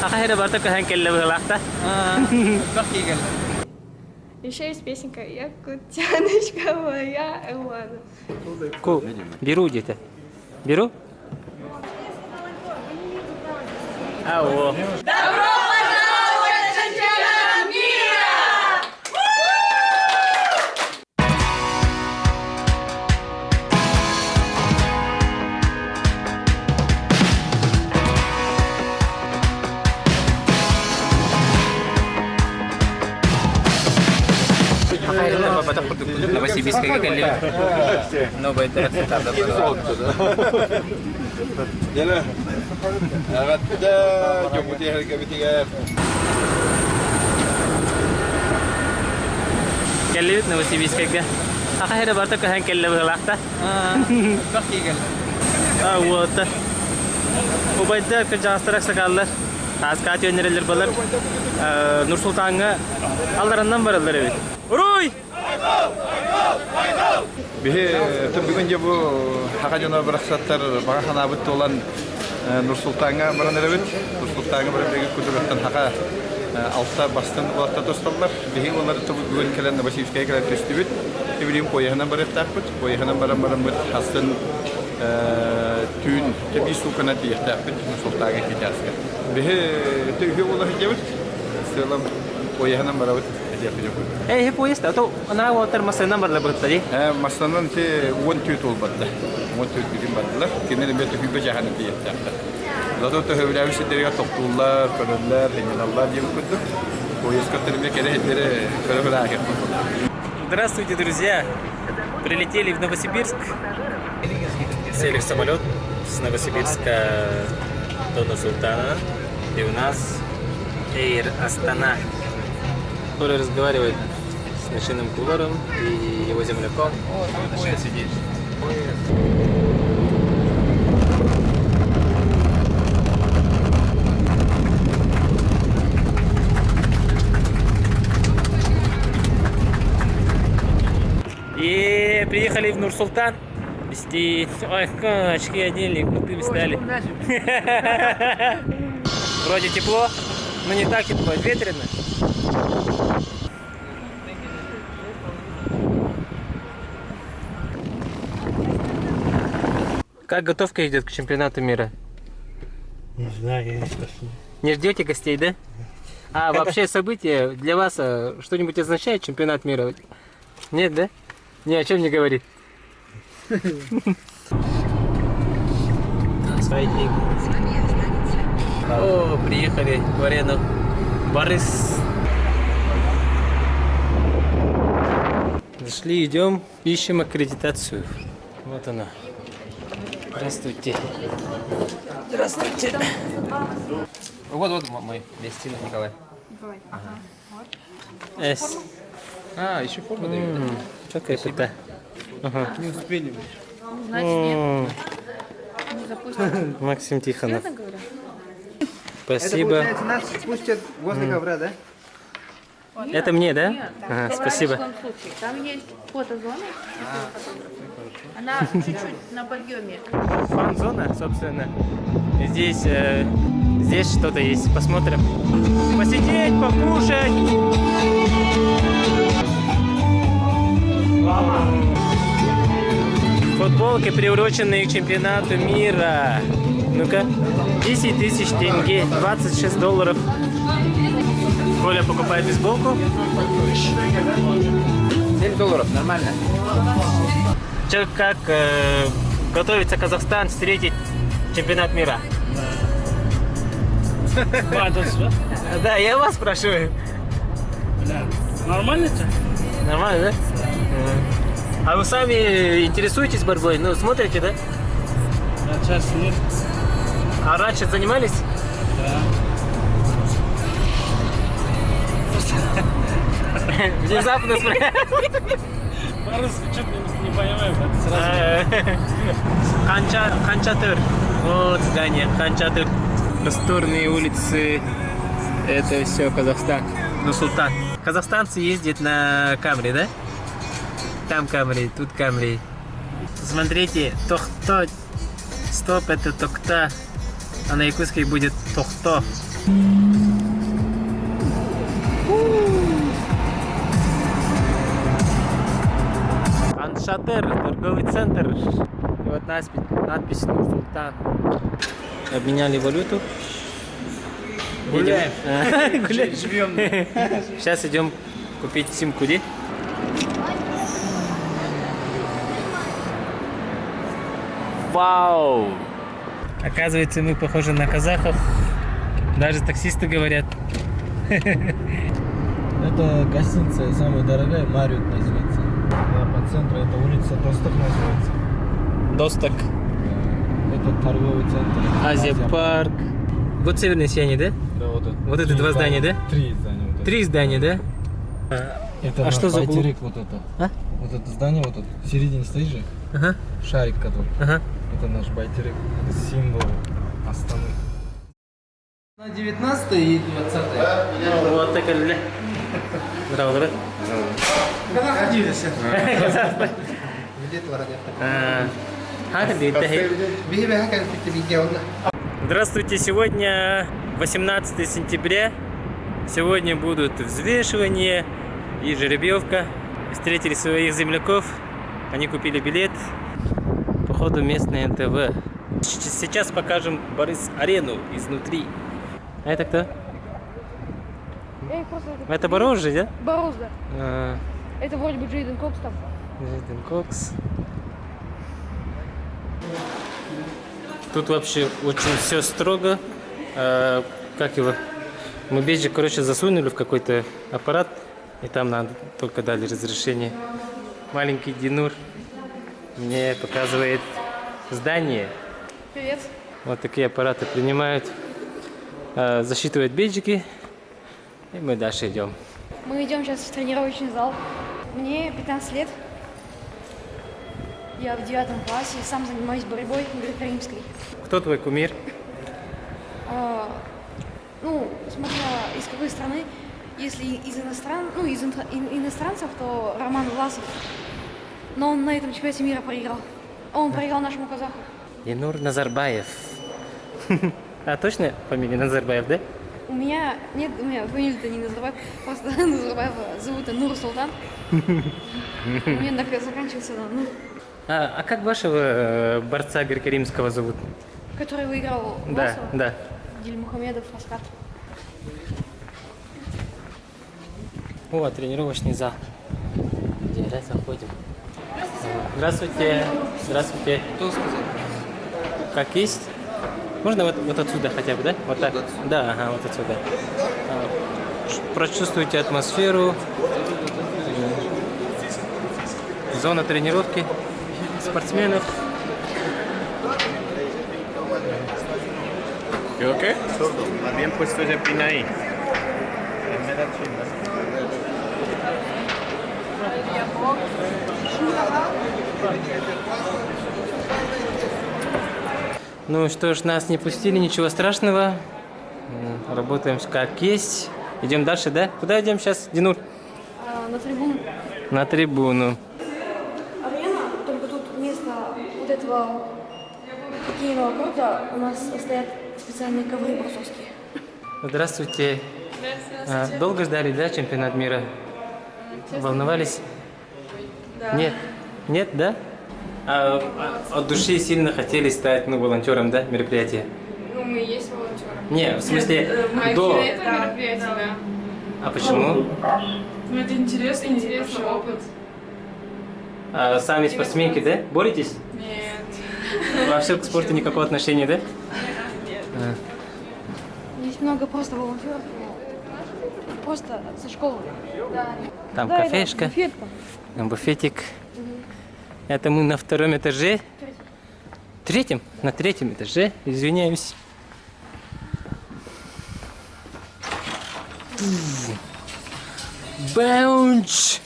Ахайра барта кахан келле былахта. Еще есть песенка «Якутяночка моя». Ку, беру где-то. Беру? Ау. Новосибирская галерея. Новая дорогая. Галерея Новосибирская. Ахайра барта кахан келле былахта. Вот. Убайда кыржастырак сакаллар. Таскат өнерелер болар. Нур-Султанга алдарынан баралар эбит. Уруй! Бихе бүгүнчө бу хакажана бираксаттар бага ханабыт olan Нур-Султанга баранырбыт. Нур-Султанга бирге күдүрөттөн хака алта бастын болатта досталар. Бихе олар бүгүн келен Новосибирская келен төстүбүт. Эбилим кояханан бараттакпыт. Кояханан баран бит хасын түйүн теби сукана диятакпыт Нур-Султанга кетяска. Бихе түйү олар жебит. Селам кояханан барабыт. Hep poyes ta to ana water masana barla battadi. Masalan te one tüt olmadı. One tüt bizim battılar. Kendine bir tüpü jahanı diye yaptı. Zaten to hevler işleri toplular, körler, hengenallar diye kurduk. Poyes katırmaya kere hedere körler Здравствуйте, друзья! Прилетели в Новосибирск. Сели в самолет с Новосибирска до Нур-Султана. И у нас Air Astana. Который разговаривает с машинным кулером и его земляком. Машина сидит. И приехали в Нур-Султан. Вести... Ой, очки одели, крутыми стали. Вроде тепло, но не так тепло, ветрено. Как готовка идет к чемпионату мира? Не знаю, я не спрашиваю. Не ждете гостей, да? А вообще событие для вас что-нибудь означает чемпионат мира? Нет, да? Ни о чем не говорит. О, приехали в арену Борис. Зашли, идем, ищем аккредитацию. Вот она. Здравствуйте. Здравствуйте. Вот мой Вестина Николай. С. А, еще форма дают. Как это? Ага. Не успели. Значит, нет. Не запустим. Максим Тихонов. Серьезно говорю? Спасибо. Это, получается, нас спустят возле ковра, да? Это мне, да? Нет. Ага, В спасибо. любом случае. Там есть фотозона. Она чуть-чуть на подъеме. Фан-зона, собственно. Здесь, здесь что-то есть. Посмотрим. Посидеть, покушать. Футболки, приуроченные к чемпионату мира. Ну-ка. 10 тысяч тенге. $26. Коля покупает бейсболку. $7, нормально. Как готовится Казахстан встретить чемпионат мира? Да, я вас спрашиваю. Нормально-то? Нормально, да? А вы сами интересуетесь борьбой? Ну, смотрите, да? Сейчас нет. А раньше занимались? Да. Внезапно По-русски что-то не понимаю. Сразу. Ханчатыр. Вот здание, Ханчатыр. Просторные улицы. Это все Казахстан. Нур-Султан. Казахстанцы ездят на Камри, да? Там Камри, тут Камри. Смотрите, Тохто. Стоп, это Токта. А на якутской будет Тохто. Аншатер, торговый центр. И вот надпись Нур-Султан. Обменяли валюту. Гуляем. Гуляем. Живем. Сейчас идем купить симку, да? Вау! Оказывается, мы похожи на казахов. Даже таксисты говорят. Это гостиница самая дорогая, Марриott называется. По центру это улица Досток называется. Досток. Это торговый центр. Азия парк. Вот северное сияние, да? Да, вот это. Вот это два здания, да? Три здания. Вот это. Три здания, да? Это А наш что за угол? байтерек вот это. А? Вот это здание, вот это. В середине стоит же. Ага, Шарик который. ага. Это наш байтерек. Это символ Астаны. На 19 и 20. Вот так или Здорово, здорово. Когда ходили все? Где твоя? Бегай, как ты видел. Здравствуйте, сегодня 18 сентября. Сегодня будут взвешивания и жеребьевка. Встретили своих земляков. Они купили билет. Походу местное НТВ. Сейчас покажем Борис-арену изнутри. А это кто? Я их просто... Это Борос же, да? Борос, да. А, Это вроде бы Джейден Кокс там. Джейден Кокс. Тут вообще очень все строго. Как его? Мы бейджик, короче, засунули в какой-то аппарат. И там надо только дали разрешение. Маленький Динур мне показывает здание. Привет. Вот такие аппараты принимают. Засчитывают бейджики. И мы дальше идем. Мы идем сейчас в тренировочный зал. Мне 15 лет. Я в 9 классе, сам занимаюсь борьбой греко-римской. Кто твой кумир? Ну, смотря из какой страны. Если из иностранцев, то Роман Власов. Но он на этом чемпионате мира проиграл. Он проиграл нашему казаху. Динур Назарбаев. А точно фамилия Назарбаев, да? У меня фамилия-то не Назарбаев, просто Назарбаева зовут Нур-Султан. У меня наклеп заканчивается на Нур. А как вашего борца греко-римского зовут? Который выиграл Да, Власова? да. Дильмухамедов Аскат. О, тренировочный зал. Где заходим? Здравствуйте. Здравствуйте. Кто сказал? Как есть? Можно вот отсюда хотя бы, да? Вот так? Да, ага, вот отсюда. Прочувствуйте атмосферу. Зона тренировки спортсменов. ¿Yo qué? Sordo. Más bien puesto ese pin ahí. Ну что ж, нас не пустили, ничего страшного. Работаем как есть. Идем дальше, да? Куда идем сейчас, Динур? На трибуну. На трибуну. Арена, только тут вместо вот этого хоккейного корта у нас стоят специальные ковры борцовские. Здравствуйте. Долго ждали, да, чемпионат мира? Волновались? Да. Нет. Нет, да? От души сильно хотели стать, волонтером, да, мероприятия? Ну, мы и есть волонтеры. Не, в смысле, Мы до. это мероприятие, да. А почему? Ну, это интересный опыт. Сами спортсменки, да? Боретесь? Нет. Вообще к спорту никакого отношения, да? Есть много просто волонтеров, просто со школы. Там Да, кафешка, да, буфетка. там буфетик. Это мы на втором этаже. Третьем? На третьем этаже. Извиняюсь. Баунч!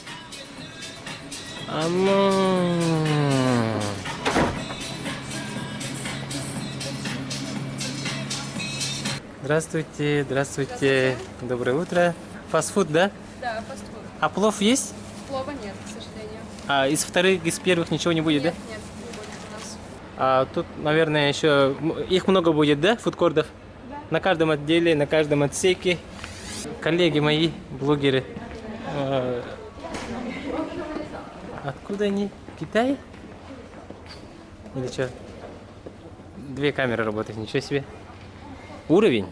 Здравствуйте, здравствуйте. Доброе утро. Фастфуд, да? Да, фастфуд. А плов есть? Плова нет, к сожалению. А из первых ничего не будет, Нет, да? нет, не будет у нас. А тут, наверное, еще их много будет, да, фудкордов? Да. На каждом отделе, на каждом отсеке. Коллеги мои, блогеры. Откуда они? Китай? Или что? 2 камеры работают, ничего себе. Уровень.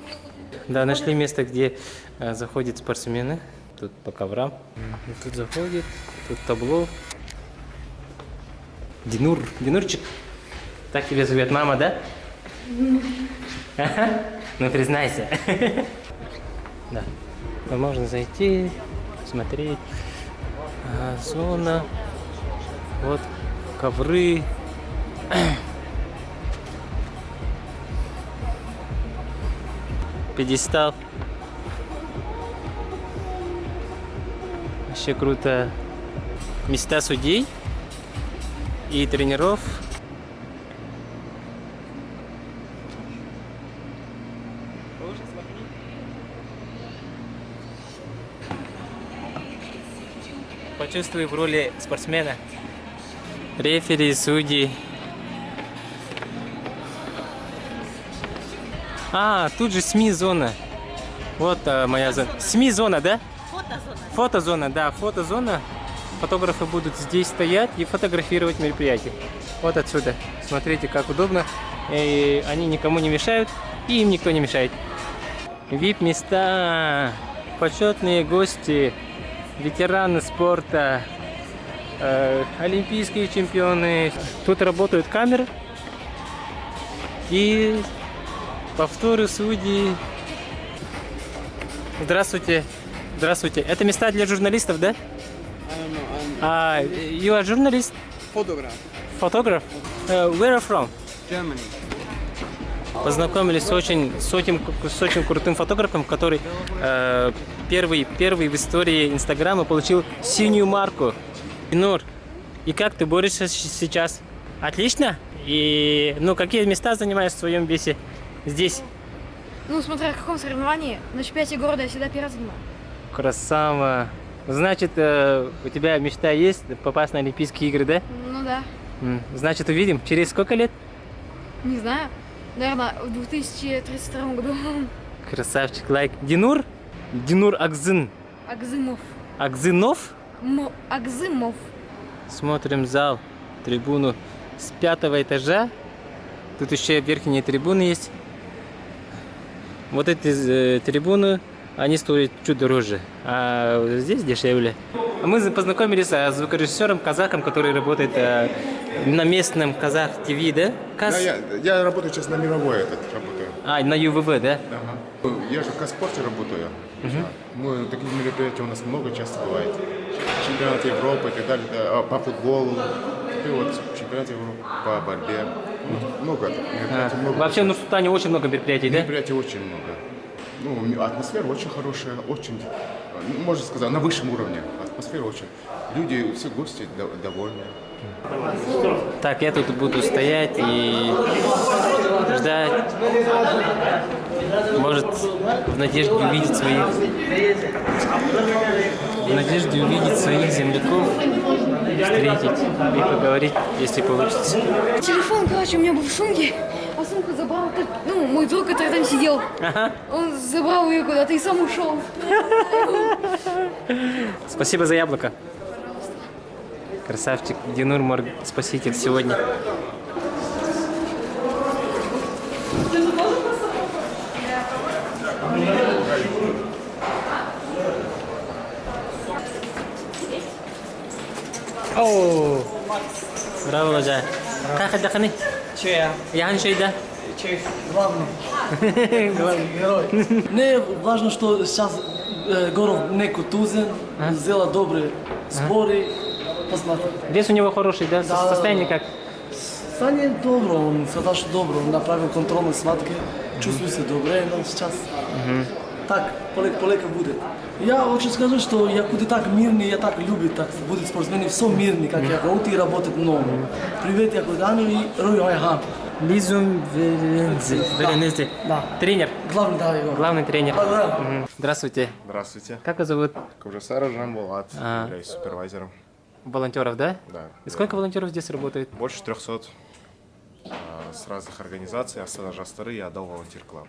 Да, нашли место, где заходят спортсмены. Тут по коврам. И тут заходит, тут табло. Динур. Динурчик. Так тебя зовет мама, да? Ну признайся. Да. Можно зайти, смотреть. Зона. Вот ковры. Пьедестал. Вообще круто. Места судей и тренеров. Почувствуй в роли спортсмена. Рефери, судьи. Тут же СМИ-зона. Вот моя зона. СМИ-зона, да? Фотозона. Фотозона, да, фотозона. Фотографы будут здесь стоять и фотографировать мероприятие. Вот отсюда. Смотрите, как удобно. И они никому не мешают, и им никто не мешает. VIP-места, почетные гости, ветераны спорта, олимпийские чемпионы. Тут работают камеры и повторы судей. Здравствуйте. Здравствуйте. Это места для журналистов, да? You are journalist? Photograph. Photograph? Where are you from? Germany. Познакомились с очень крутым фотографом, который первый в истории Инстаграма получил синюю марку. Динур, и как ты борешься сейчас? Отлично? И какие места занимаешь в своем весе здесь? Ну, смотря в каком соревновании, на чемпионате города я всегда первый занимаю. Красава. Значит, у тебя мечта есть попасть на Олимпийские игры, да? Ну да. Значит, увидим. Через сколько лет? Не знаю. Наверное, в 2032 году. Красавчик, лайк. Динур? Динур Акзын. Акзымов. Акзынов? Акзымов. Смотрим зал, трибуну с 5-го этажа. Тут еще верхние трибуны есть. Вот эти трибуны, они стоят чуть дороже, а здесь дешевле. Мы познакомились с звукорежиссером, казахом, который работает на местном Казах ТВ, да? Да, я работаю сейчас на мировой работаю. На ЮВВ, да? Ага. Я же в Казспорте работаю. Мы, таких мероприятий у нас много часто бывает. Чемпионат Европы и так далее, по футболу, и вот чемпионат Европы по борьбе. Много мероприятий. Вообще в Нур-Султане очень много мероприятий, да? Мероприятий очень много. Атмосфера очень хорошая, очень, можно сказать, на высшем уровне. Атмосфера очень. Люди, все гости довольны. Так, я тут буду стоять и ждать. Может, в надежде увидеть своих земляков, встретить и поговорить, если получится. Телефон, короче, у меня был в сумке, а сумку забрал, мой друг, который там сидел. Ага. Он забрал ее куда-то и сам ушел. Спасибо за яблоко. Красавчик. Динур Мор, спаситель сегодня. О, браво, Ладжа. Как отдохни? Че я? Шейда. Главный. Герой. Не важно, что сейчас город не Кутузин, сделал добрые сборы. Посмотрим. Вес у него хороший, да? Состояние как? Состояние добро, он сказал, что добро. Он направил контрольные схватки, чувствует себя добре, но сейчас так, полека будет. Я очень скажу, что я куда так мирный, я так люблю, так будет спортсмены, все мирные, как я говорю, работать много. Привет, я Кудану и Рой Айхан. Лизум Веренези. Да. Тренер. Главный, да, его. Главный тренер. Здравствуйте. Здравствуйте. Как вас зовут? Кужасара Жамбулат, являюсь супервайзером. Волонтеров, да? Да. И сколько волонтеров здесь работает? Больше 300 с разных организаций. Астана Жастары и Адал Волонтер Клаб.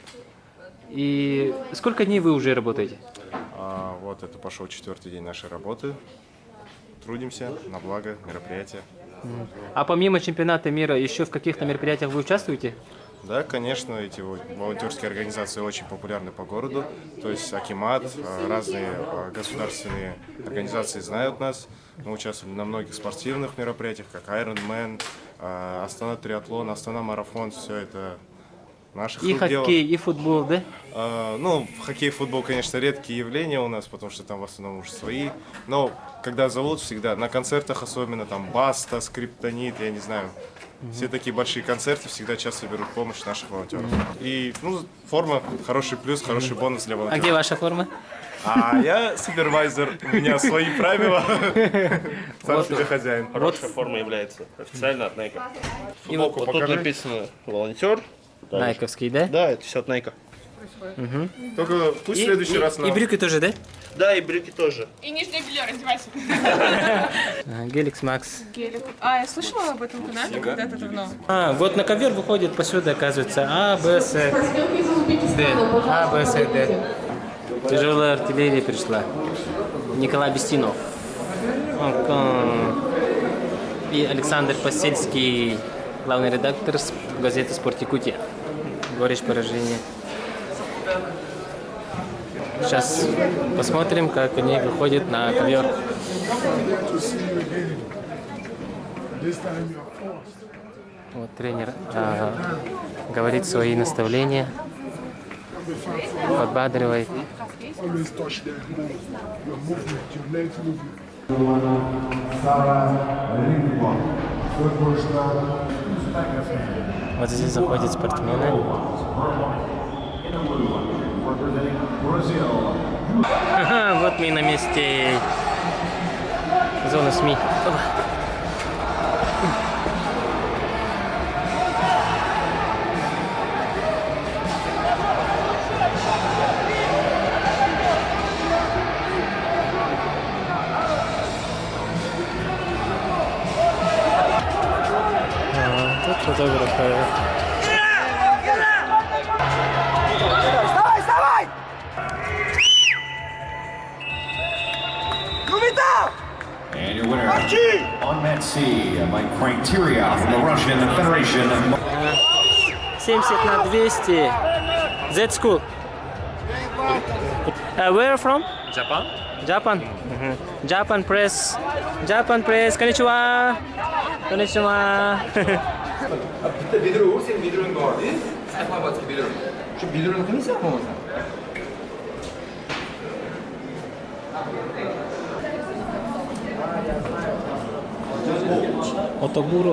И сколько дней вы уже работаете? Вот это пошел 4-й день нашей работы. Трудимся на благо мероприятия. А помимо чемпионата мира, еще в каких-то мероприятиях вы участвуете? Да, конечно, эти волонтерские организации очень популярны по городу. То есть Акимат, разные государственные организации знают нас. Мы участвовали на многих спортивных мероприятиях, как Ironman, Астана триатлон, Астана марафон. Все это наших И рук дело. хоккей, и футбол, да? Ну, хоккей и футбол, конечно, редкие явления у нас, потому что там в основном уже свои. Но когда зовут, всегда, на концертах особенно, там Баста, Скриптонит, я не знаю. Все такие большие концерты всегда часто берут помощь наших волонтеров. И, ну, форма, хороший плюс, хороший бонус для А волонтеров. где ваша форма? А я супервайзер, у меня свои правила. Сам себе хозяин. Хорошая форма является официально от Nike. И вот Вот тут написано волонтер. Найковский, да? Да, это все от Nike. Только пусть в следующий раз И брюки тоже, да? Да, и брюки тоже. И нижнее белье, раздевайся. Геликс Макс. Гелик. А, я слышала об этом канале когда-то давно. Вот на ковер выходит посуда, оказывается, А, Б, С, Д. А, Б, С, Д. Тяжелая артиллерия пришла. Николай Бестинов. И Александр Посельский, главный редактор газеты «Спорт Якутия». Горечь поражения. Сейчас посмотрим, как они выходят на ковер. Вот тренер говорит свои наставления, подбадривает. Вот здесь заходят спортсмены. Ага, вот мы на месте зоны СМИ. Опа. Тут фотографы. And your winner on mat C by criteria from the Russian Federation of 70 на 200. Z school. Where from? Japan? Japan. Japan press. Japan press. Konnichiwa. Konnichiwa. 비디오 생 비디오인 거 어디? 사이판 같은 비디오. 저 비디오는 흔히 사 먹어. Otoguro.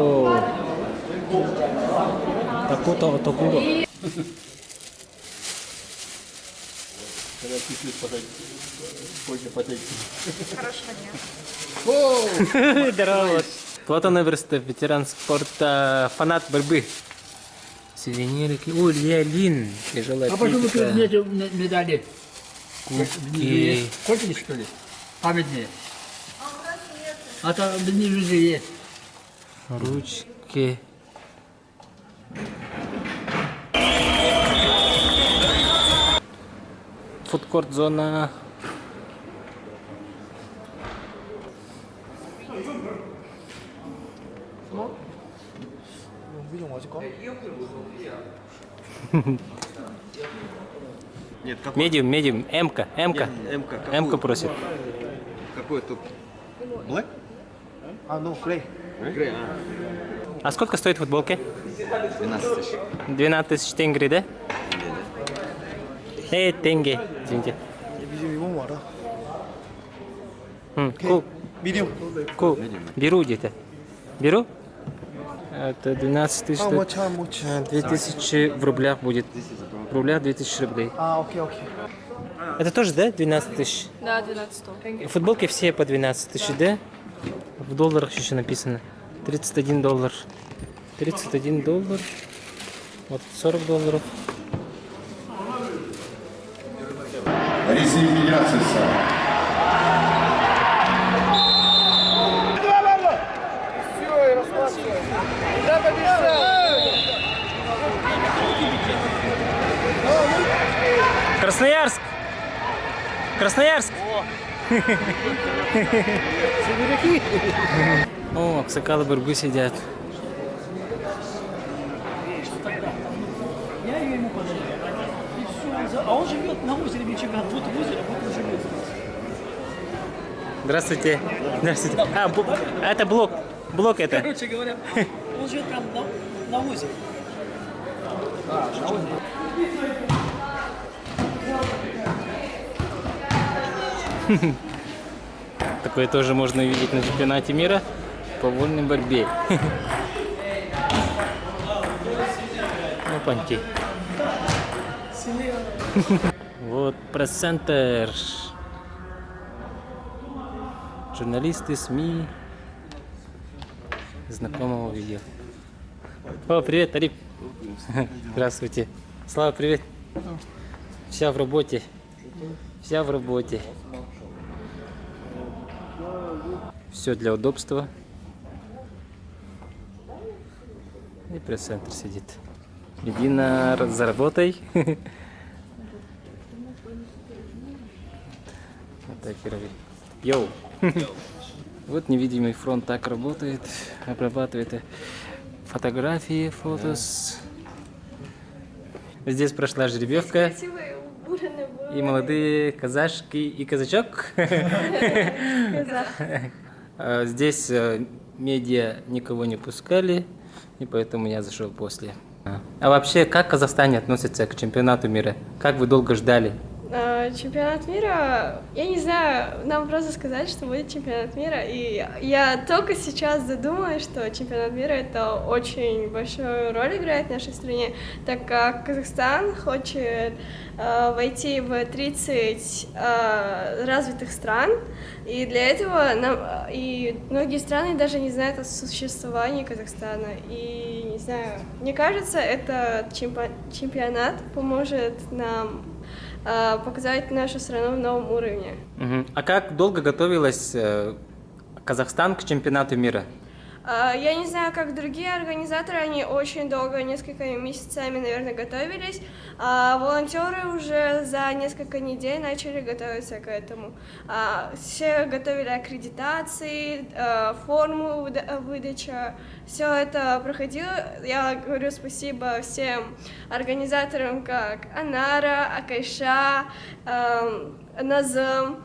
Takuto Otoguro. Здорово. Вот он, Эверст, ветеран спорта, фанат борьбы. Сувениры. О, Леолин. Тяжелая атлетика. медали? Кубки. Хотели, что ли? Памятные? А то внизу есть. Ручки. Фудкорт зона. Нет, какой? Медиум, М-ка. М-ка просит. Какой тут? Black? А, ну, Грей. Грей, А сколько стоит футболки? 12 тысяч. 12 тысяч тенге, да? Тенге, извините. Кул. Кул. Беру где-то. Беру? Это 12 тысяч. 2000 в рублях будет. В рублях 2000 рублей. А, окей. Это тоже, да, 12 тысяч? Да, 12 Футболки все по 12 тысяч, да? В долларах еще написано. 31 доллар. 31 доллар. Вот 40 долларов. Российской Федерации. Красноярск! Красноярск! О, аксакалы борьбы сидят. Я ее ему подарил. И все. А он живет на озере Мичиган. Вот в озере, вот он живет. Здравствуйте. Здравствуйте. Это блок. Блок это. Короче говоря, он живет прям на озере. Такое тоже можно увидеть на чемпионате мира по вольной борьбе. Опаньки. Вот пресс-центр. Журналисты, СМИ. Знакомого видео. О, привет, Ариф. Здравствуйте. Слава, привет. Вся в работе. Вся в работе. Все для удобства. И пресс-центр сидит. Иди за работой. Вот так и роби. Йоу. Вот невидимый фронт так работает. Обрабатывает фотографии, фотос. Здесь прошла жеребьевка. И молодые казашки и казачок. Здесь медиа никого не пускали, и поэтому я зашел после. А вообще, как в Казахстане относятся к чемпионату мира? Как вы долго ждали? Чемпионат мира, я не знаю, нам просто сказать, что будет чемпионат мира, и я только сейчас задумалась, что чемпионат мира это очень большую роль играет в нашей стране, так как Казахстан хочет войти в 30 развитых стран, и для этого и многие страны даже не знают о существовании Казахстана, и не знаю, мне кажется, этот чемпионат поможет нам показать нашу страну в новом уровне. А как долго готовилась Казахстан к чемпионату мира? Я не знаю, как другие организаторы, они очень долго, несколько месяцами, наверное, готовились, а волонтеры уже за несколько недель начали готовиться к этому. Все готовили аккредитации, форму выдачи, все это проходило. Я говорю спасибо всем организаторам, как Анара, Акайша, Назым.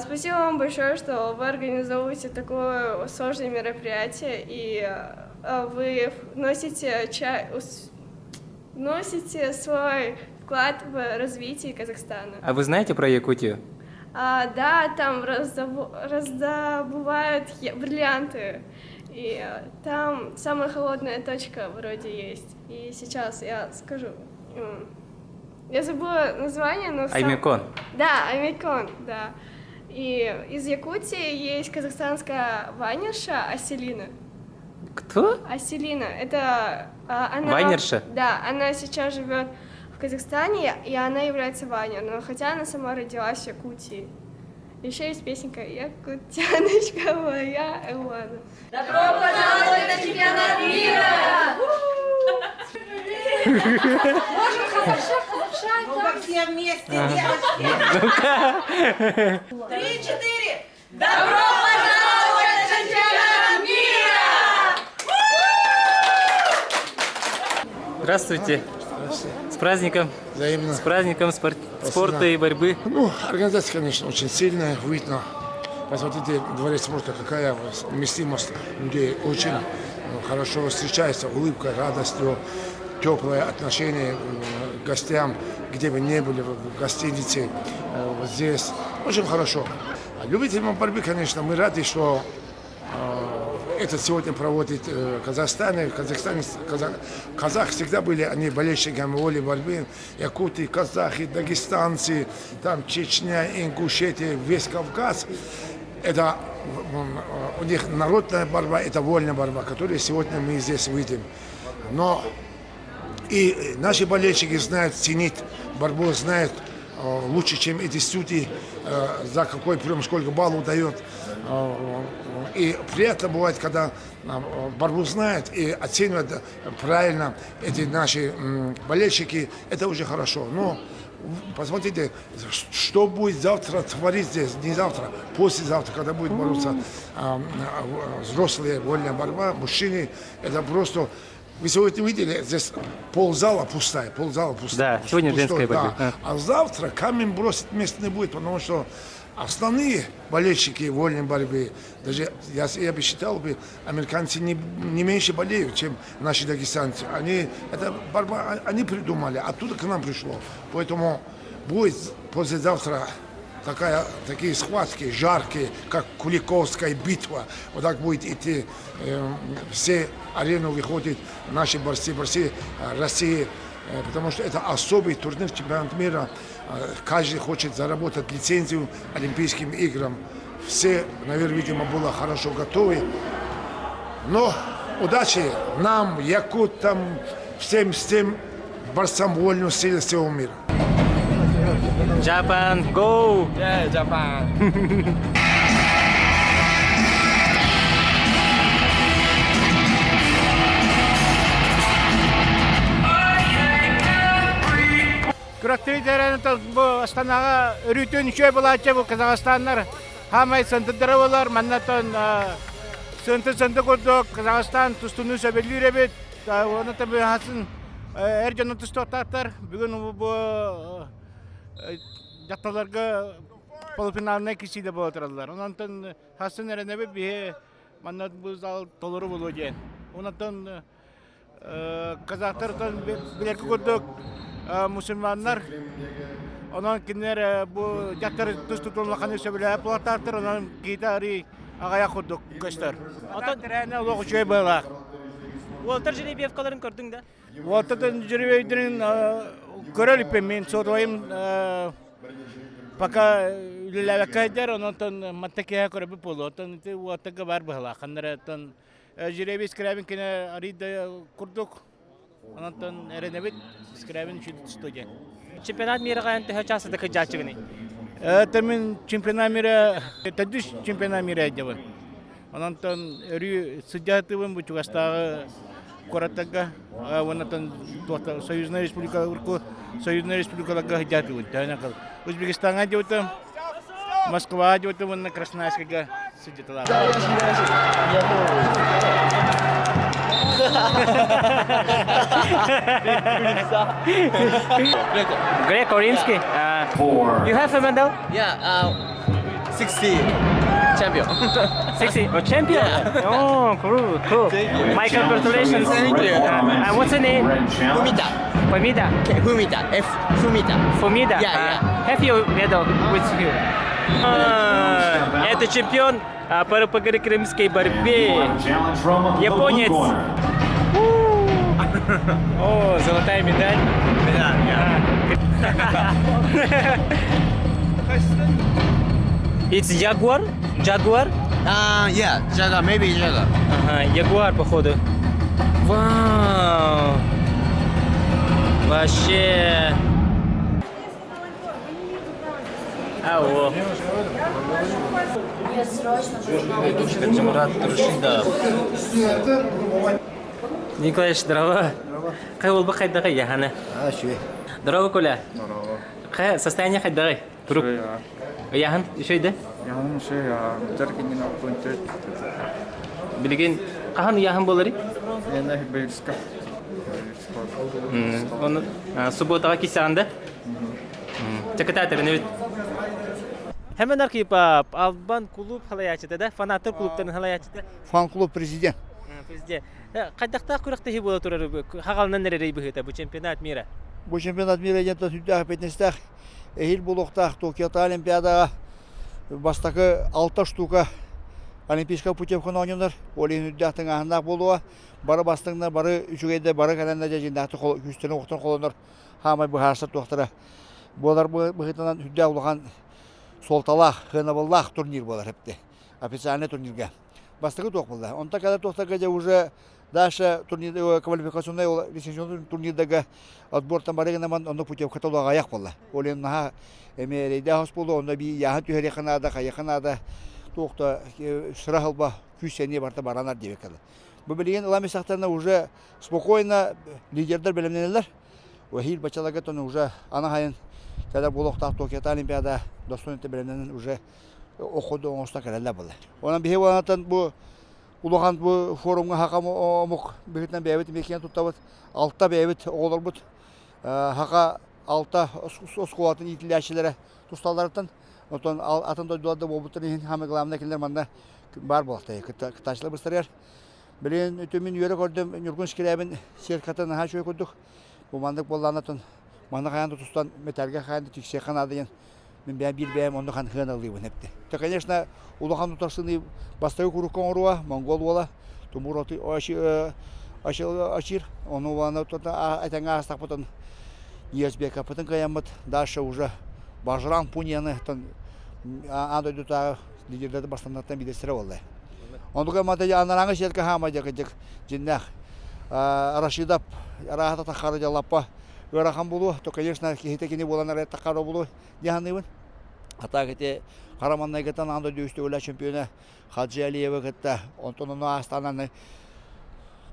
Спасибо вам большое, что вы организовываете такое сложное мероприятие, и вы вносите свой вклад в развитие Казахстана. А вы знаете про Якутию? Да, там раздобывают бриллианты, и там самая холодная точка вроде есть. И сейчас я скажу. Я забыла название, но... Аймекон. Да, Аймекон, да. И из Якутии есть казахстанская вайнерша Аселина. Кто? Аселина. Это она... Вайнерша? Да, она сейчас живет в Казахстане, и она является вайнером, хотя она сама родилась в Якутии. Еще есть песенка «Якутяночка моя Элана». Добро пожаловать на чемпионат мира! Можем хорошо. Ну-ка все вместе, девочки. 3-4. Добро пожаловать на чемпионат мира! Здравствуйте. Здравствуйте. С праздником. Взаимно. С праздником спорта и борьбы. Ну, организация, конечно, очень сильная, видно. Посмотрите, дворец спорта, какая вместимость людей. Очень хорошо встречается, улыбкой, радостью, теплое отношение к гостям, где бы ни были, в гостинице, вот здесь. Очень хорошо. А любителям борьбы, конечно, мы рады, что это сегодня проводит Казахстан. В Казахстане казахи всегда были они болельщиками воли борьбы. Якуты, казахи, дагестанцы, там Чечня, Ингушетия, весь Кавказ. Это у них народная борьба, это вольная борьба, которую сегодня мы здесь видим. Но и наши болельщики знают, ценить борьбу, знают лучше, чем эти судьи, за какой прием, сколько баллов дает. И приятно бывает, когда борьбу знают и оценивают правильно эти наши болельщики, это уже хорошо. Но посмотрите, что будет завтра творить здесь, не завтра, послезавтра, когда будет бороться взрослые, вольная борьба, мужчины, это просто... Вы сегодня видели, здесь ползала пустая, Да, сегодня женская борьба. Да. А завтра камень бросить места не будет, потому что основные болельщики вольной борьбы, даже я бы считал, американцы не меньше болеют, чем наши дагестанцы. Это борьба, они придумали, оттуда к нам пришло. Поэтому будет послезавтра такие схватки жаркие, как Куликовская битва. Вот так будет идти. Все арену выходят наши борцы России, потому что это особый турнир чемпионата мира. Каждый хочет заработать лицензию Олимпийским играм. Все, наверное, видимо, было хорошо готовы. Но удачи нам, якутам, всем борцам вольной силы всего мира. Japan, go! Yeah, Japan. Күрәктәйләрен бу Астанага үрүтүнчө булачак бу Казахстаннар. Хамай сындыры булар, маннатан сынты көрдүк. Казахстан тустуну сөбелүре бит. Оны табы хасын эрҗән тустаттар. Бүген бу жакталарга полуфиналына кисиде болотырлар. Ондан хасын эренебе бе маннат бу зал толору болу ден. Ондан казактардан билерге көрдүк. Мусульманнар, онан кинер бу жаттар тустутулган сөбеле плататтар, онан гитари агая курдук көстөр. Атан трена логочой бала. Уолтер жеребьевкаларын көрдүң да? Уолтерден жеребьевдерин көрөлүп мен сотойм пока левакайдер, онан маттакея көрөп болду. Отан уолтерга бар бала. Кандараттан жеребьев скрабин кине арида курдук. Онтон эренебит скрабин студия. Чемпионат мира гаен те участвовать к жачыгыны. Это мен чемпионат мира, тадыш чемпионат мира дебы. Онтон рю судьятывым бу Чугастагы коратага, онтон Союзная республикаларга хыжатывын. Танакал Узбекистанга дебытым, Москва дебытым, на Красноярскага судьяталар. Greg Korinsky. You have a medal? Yeah, 60 champion. 60? Oh, champion? Yeah. Oh, cool. My congratulations. Thank you. And what's the name? Fumita. Fumida? Yeah. Have you medal with you? Это чемпион по греко-римской борьбе. Японец. О, золотая медаль. It's Jaguar? Yeah, Jaguar, maybe Jaguar. Ага, Jaguar, походу. Вау! Вообще... Ау. Николаевич, здорово. Кай ол бақайдағы яғаны? Здорово, Коля. Кай состояние қайдағы? Труп. Яғын, еще иді? Яғын еще, жаркенен аппонтет. Білген, қаған яғын болары? Яна Бельска. Оны субботаға кесағында? Чакататыр, не бит? Hemen arkayıp Alban klub halayachıda da fanatır klubların halayachıda. Fan klub президент. Президент. Кайдакта курактахи бола турар хагалнан неререй быхыта бу чемпионат мира. Бу чемпионат мира янта сүттах петнестах эхил булуктах Токиото олимпиадага бастакы 6 штука олимпийская путевканы ойнондар. Олин үддахтың ахындак болуа бары бастыңдар бары үчүгейде бары каланда жайындакты күстөнө октон колонор хамай быхарса токтора. Болар быхытынан үддах улган Солталах, хынабаллах турнир болар хепте. Официальный турнирге. Бастыгы тоқ болды. Онта когда тоқтарға уже дальше турнир квалификационный лицензионный турнирдегі отбортан барыгына ман онда путевка толуға аяқ болды. Олен наха эмерейде хос болды. Онда би яхын түйер яқынада, қаяқынада тоқта sıra хылба күсене барта баранар деп екеді. Бұл білген ылам есақтарына уже спокойно лидердер білімненелер. Вахил бачалагат оны уже ана хайын Тогда Булохтах Токиото Олимпиада достойный беленен уже окуду оңоста кереле булды. Онан бихе боланатан бу улахан бу форумга хакам омук бигитен бебит мекен туттабыт. Алтта бебит оголорбут. Хака алта оскуатын итиләшеләре тусталардан. Отон атын дойдуларды болбутын хамы главный келер манда бар болакта. Кытачлар быстырар. Билен өтөмүн үйрө көрдүм. Нургун шкилебин серкатын ха чөй көрдүк. Бу мандык болланатын. Манда хаянды тустан металге хаянды тиксе канадыен. Мен бир бәм онда хан хыналыбын хепти. То, конечно, улахан тутарсыны бастагы куруккан оруа, монгол бола, тумуроты ашир, ону вана тота айтанга астакпытын Езбека пытын каямыт, дальше уже бажран пуньяны тон андой дута лидерлерді бастандаттан бидестіре болды. Ондуга мата анараңы шетке хама жек жиннах Рашидап арахата тахары жалаппа ырахан болу, то, конечно, хитекини боланар тахары болу диханыбын. Ата кете Караманнай кетен андой дүйісті өлі чемпионы Хаджи Алиева кетті. Онтон астананы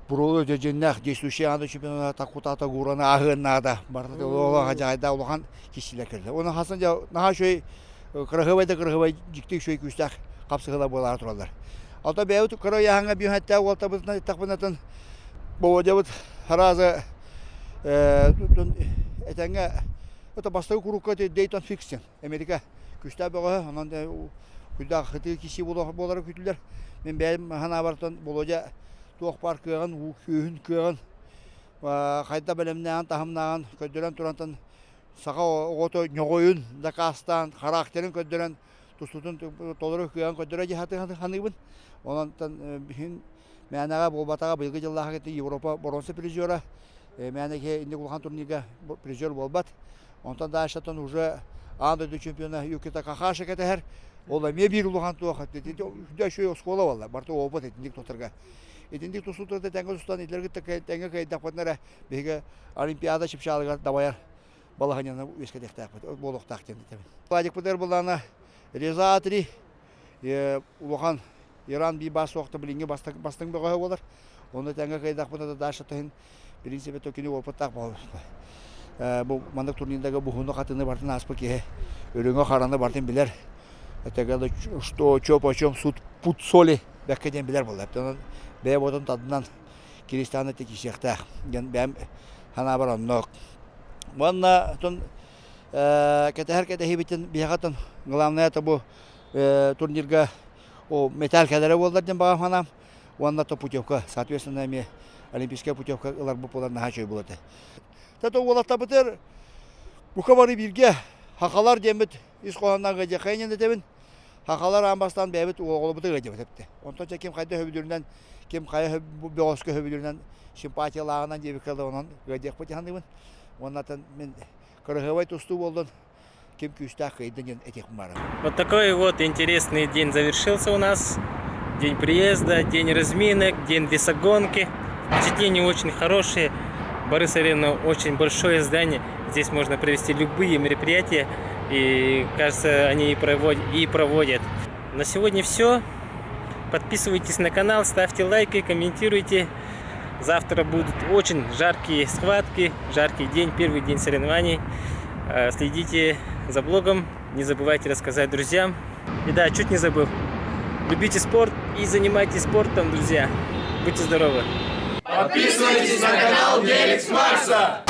Бурулу жиннах действующий андой чемпионы такутата гураны ағыннада. Барды олаға жайда олаған кешілер керді. Оны хасан жа наға шөй кырғывай жіктік шөй күстақ қапсығыла болар тұралар. Алта бәуіт кыры яғанға бүйхәтті олта бұтына тақпынатын болуды харазы әтәңі бастығы күрікке Дейтон Фикстен, Америка күшті бұғы, онан күлді қыты кеші болары күтілдер. Мен бәлім хана бартын болуды туақ бар күйген, күйін күйген, қайда бәлімнен тахымнаған көддерен тұрантын сақа оғыты нөғойын, дақастан, характерін көддерен тұстутын толыры күйген көддері жихаты ханығын. Онан мәнәға болбатаға бұйылғы жыллаға кетті Европа боронсы призера. Мәнәге инде құлған турнирге призер болбат. Онтан да аштан уже андойды чемпионы юкета қақашы кетер. Ола ме бір ұлған туақат деді. Үдә шөй оскола валла. Барты опыт етіндік тотырға. Етіндік тұсутырды тәңгі тұстан етлергі тәңгі кайдақпатнара беге олимпиада шыпшалыға даваяр балағанияны өске дектақпат. Болуқтақ деді. Ладик бұдар бұланы Реза Атри ұлған Иран би бас оқты білінге бастың бұғы олар. Оны тәңгі кайдақпатнара дашы тұхын принципе токини опыттақ болу. Бұл мандық турнирдегі бұғыны қатыны бартын аспы ке өріңі қараны бартын білер. Әтегелі что чоп очом суд пут соли бәккеден білер болды. Әптенен бәй бодын тадынан Киристаны текешектақ. Бәм хана бар оннық. Бұнна кәтәхер кәтәхебетін бейғатын ғыламны әті бұл турнирға металл кәдері болдар ден бағам ханам. Бұнна то путевка. Соответственно, олимпийская путевка ылар бұл болар наға жой болады. Тәті олатта бұтыр бұқабары бірге хақалар дембіт исқоғаннан ғайде қайнен етебін. Хақалар амбастан бәйбіт оғылы бұты ғайде бітіпті. Онтанша кем қайда хөбілерінен, кем қайда беғосқы хөбілерінен симпатиялағынан дебікалды онан ғайдеқ бұты хандығын. Оннатын мен қырғывай тұсту болдың. Кем күстақ қайдың етек бары. Вот такой вот интересный день завершился у нас. День приезда, день разминок, день весогонки. Впечатления очень хорошие. Борис-арена очень большое здание. Здесь можно провести любые мероприятия. И, кажется, они и проводят. На сегодня все. Подписывайтесь на канал, ставьте лайки, комментируйте. Завтра будут очень жаркие схватки, жаркий день, первый день соревнований. Следите за блогом, не забывайте рассказать друзьям. И да, чуть не забыл. Любите спорт и занимайтесь спортом, друзья. Будьте здоровы! Подписывайтесь на канал Геликс Марса!